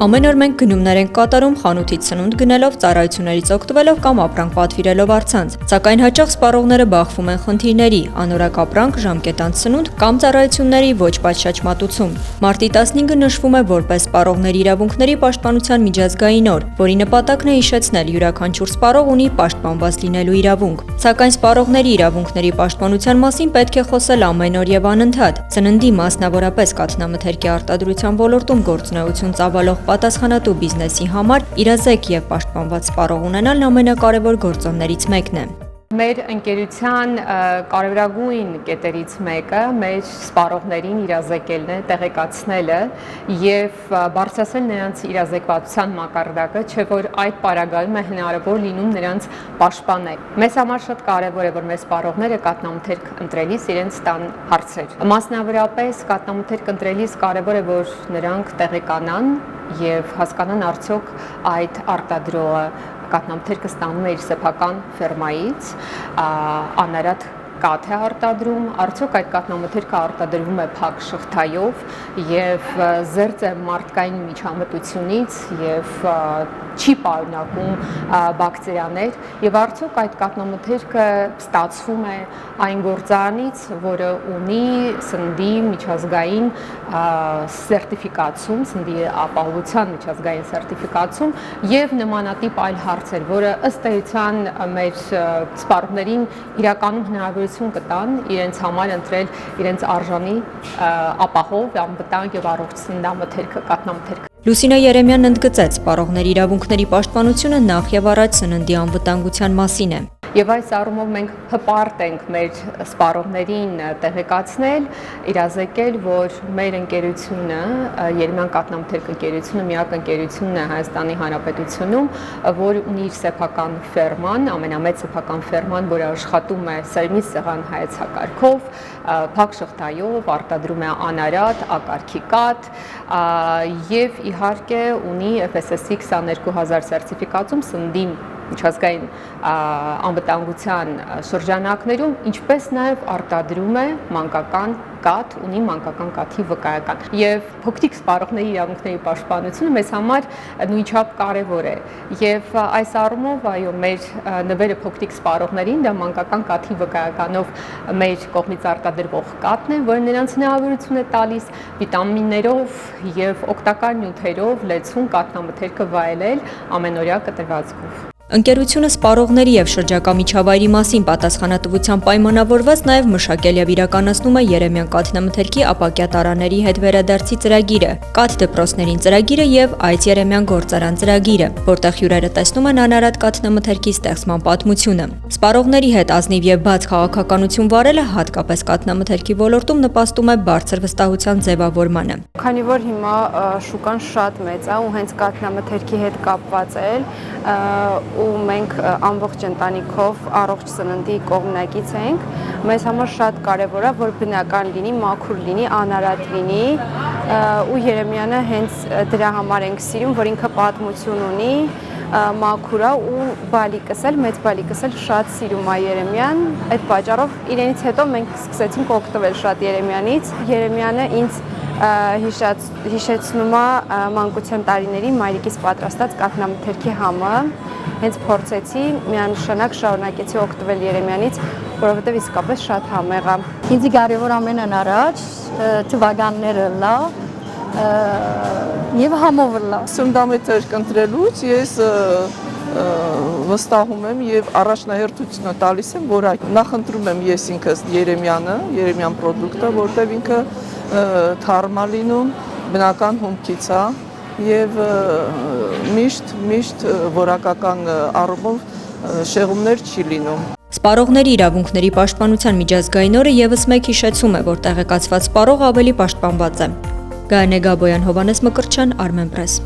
Ամեն օր մենք գնումներ ենք կատարում խանութից սնունդ գնելով, ծառայություններից օգտվելով կամ ապրանք պատվիրելով առցանց։ Սակայն հաճախ սպառողները բախվում են խնդիրների՝ անորակ ապրանք, ժամկետանց սնունդ կամ ծառայությունների ոչ պատշաճ մատուցում։ Մարտի 15-ը նշվում է որպես սպառողների իրավունքների պաշտպանության միջազգային օր, որի նպատակն է հիշեցնել յուրաքանչյուր սպառող ունի պաշտպանված լինելու իրավունք։ Սակայն սպառողների իրավունքների պաշտպանության մասին պետք է խոսել ամեն օր եւ անընդհատ։ Սննդի, մասնավորապես կաթնամթերքի արտադրության ոլորտում գործունեություն ծավալող պատասխանատու բիզնեսի համար իրազեկ եւ պաշտպանված սպառող ունենալն ամենակարևոր գործոններից մեկն է։ Մեր ընկերության կարևորագույն կետերից մեկը մեր սպառողներին իրազեկելն է, տեղեկացնելը եւ բարձրացնել նրանց իրազեկվածության մակարդակը, չէ՞ որ այդ պարագայում է հնարավոր լինում նրանց պաշտպանել։ Մեզ համար շատ կարևոր է, որ մեր սպառողները կաթնամթերք ընտրելիս իրենց տան հարցեր։ Մասնավորապես կաթնամթերք ընտրելիս կարևոր է, որ նրանք տեղեկանան եւ հասկանան արդյոք այդ արտադրողը կաթնամթերքը ստանում է իր սեփական ֆերմայից, անարատ կաթ է արտադրում, արդյոք այդ կաթնամթերքը արտադրվում է փակ շղթայով եւ զերծ է մարդկային միջամտությունից եւ չի պարունակում բակտերիաներ եւ արդյոք այդ կաթնամթերքը ստացվում է այն գործարանից, որը ունի սննդի միջազգային սերտիֆիկացում, սննդի ապահովության միջազգային սերտիֆիկացում եւ նմանատիպ այլ հարցեր, որը ըստ էության մեր սպառողներին իրականում հնարավորություն կտան իրենց համար ընտրել իրենց արժանի ապահով, անվտանգ եւ առողջ սննդամթերքը, կաթնամթերքը։ Լուսինե Երեմյանն ընդգծեց, սպառողների իրավունքների պաշտպանությունը նախ եւ առաջ սննդի անվտանգության մասին է։ Եվ այս առումով մենք հպարտ ենք մեր սպառողներին տեղեկացնել, իրազեկել, որ մեր ընկերությունը, Երեմյան կաթնամթերք ընկերությունը միակ ընկերությունն է Հայաստանի Հանրապետությունում, որ ունի իր սեփական ֆերման, ամենամեծ սեփական ֆերման, որը աշխատում է սերմից սեղան հայեցակարգով, փակ շղթայով, արտադրում է անարատ, ակարգի կաթ եւ իհարկե ունի FSSC 22000 սերտիֆիկացում սննդի միջազգային անվտանգության շրջանակներում, ինչպես նաև արտադրում է մանկական կաթ, ունի մանկական կաթի վկայական։ Եվ փոքրիկ սպառողների իրավունքների պաշտպանությունը մեզ համար նույնչափ կարևոր է։ Եվ այս առումով, այո, մեր նվերը փոքրիկ սպառողներին դա մանկական կաթի վկայականով մեր կողմից արտադրվող կաթն է, որը նրանց հնարավորություն է տալիս վիտամիններով եւ օգտակար նյութերով լեցուն կաթնամթերքը վայելել ամենօրյա կտրվածքով։ Ընկերությունը սպառողների եւ շրջակա միջավայրի մասին պատասխանատվության պայմանավորված նաեւ մշակել եւ իրականացնում է Երեմյան կաթնամթերքի ապակյա տարաների հետ վերադարձի ծրագիրը, կաթ դպրոցներին ծրագիրը եւ այդ Երեմյան գործարան ծրագիրը, որտեղ հյուրերը տեսնում են անարատ կաթնամթերքի ստեղծման պատմությունը։ Սպառողների հետ ազնիվ եւ բաց քաղաքականություն վարելը հատկապես կաթնամթերքի ոլորտում նպաստում է բարձր վստահության ձևավորմանը։ Քանի որ հիմա շուկան շատ մեծ է ու հենց կաթնամթերքի հետ կապված է, ու մենք ամբողջ ընտանիքով առողջ սննդի կողմնակից ենք, մեզ համար շատ կարևոր է, որ բնական լինի, մաքուր լինի, անարատ լինի, ու Երեմյանը հենց դրա համար ենք սիրում, որ ինքը պատմություն ունի, մաքուր է ու բալիկս էլ, մեծ բալիկս էլ շատ սիրում է Երեմյան, այդ պատճառով իրենից հետո մենք սկսեցինք օգտվել շատ Երեմյանից, Երեմյանը ինձ հիշեցնում է մանկության տարիների մայրիկիս պատրաստած կաթնամթերքի համը, հենց փորձեցի, միանշանակ շարունակեցի օգտվել Երեմյանից, որովհետև իսկապես շատ համեղ է։ Ինձ կարևոր ամենն առաջ թվականները լավ եւ համով լավ։ Սննդամթերք ընտրելուց ես վստահում եմ եւ առաջնահերթությունը տալիս եմ, որ նախընտրում եմ ես ինքս Երեմյանը, Երեմյան պրոդուկտը, որտեղ ինքը թարմ է լինում, բնական հումքից է եւ միշտ որակական առումով շեղումներ չի լինում։ Սպառողների իրավունքների պաշտպանության միջազգային օրը եւս մեկ հիշեցում է, որ տեղեկացված սպառողը ավելի պաշտպանված է։ Գայանե Գաբոյան, Հովանես Մկրտչյան, Armenpress։